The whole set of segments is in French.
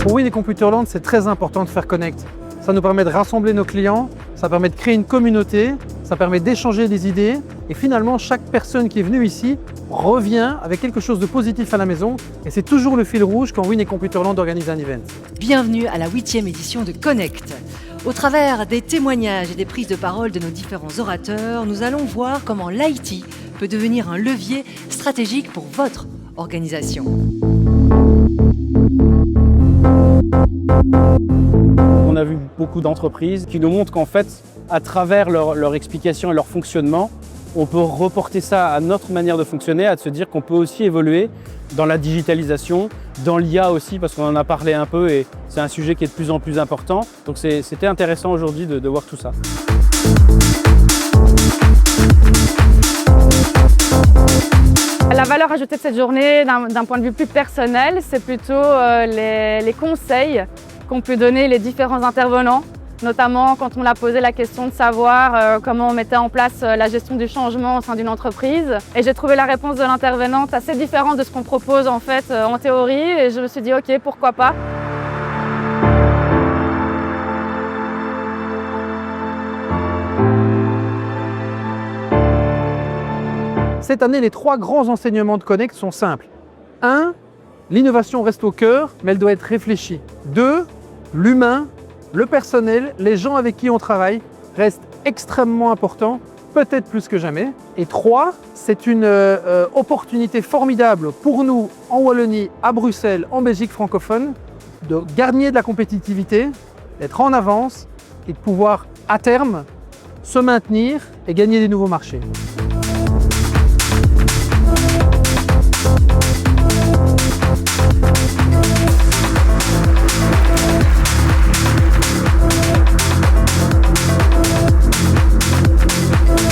Pour Win et Computerland, c'est très important de faire connect. Ça nous permet de rassembler nos clients, ça permet de créer une communauté, ça permet d'échanger des idées et finalement chaque personne qui est venue ici revient avec quelque chose de positif à la maison et c'est toujours le fil rouge quand Win et Computerland organisent un event. Bienvenue à la 8e édition de Connect. Au travers des témoignages et des prises de parole de nos différents orateurs, nous allons voir comment l'IT peut devenir un levier stratégique pour votre organisation. On a vu beaucoup d'entreprises qui nous montrent qu'en fait, à travers leur explication et leur fonctionnement, on peut reporter ça à notre manière de fonctionner, à se dire qu'on peut aussi évoluer dans la digitalisation, dans l'IA aussi, parce qu'on en a parlé un peu et c'est un sujet qui est de plus en plus important. Donc c'était intéressant aujourd'hui de voir tout ça. La valeur ajoutée de cette journée, d'un point de vue plus personnel, c'est plutôt les conseils qu'ont pu donner les différents intervenants, notamment quand on a posé la question de savoir comment on mettait en place la gestion du changement au sein d'une entreprise. Et j'ai trouvé la réponse de l'intervenante assez différente de ce qu'on propose en fait en théorie et je me suis dit ok, pourquoi pas. Cette année, les 3 grands enseignements de Connect sont simples. 1. L'innovation reste au cœur, mais elle doit être réfléchie. 2. L'humain, le personnel, les gens avec qui on travaille restent extrêmement importants, peut-être plus que jamais. Et 3. C'est une opportunité formidable pour nous en Wallonie, à Bruxelles, en Belgique francophone, de gagner de la compétitivité, d'être en avance et de pouvoir, à terme, se maintenir et gagner des nouveaux marchés.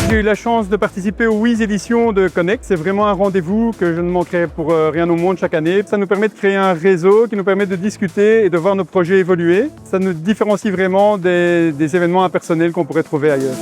J'ai eu la chance de participer aux 8 éditions de Connect. C'est vraiment un rendez-vous que je ne manquerai pour rien au monde chaque année. Ça nous permet de créer un réseau qui nous permet de discuter et de voir nos projets évoluer. Ça nous différencie vraiment des événements impersonnels qu'on pourrait trouver ailleurs.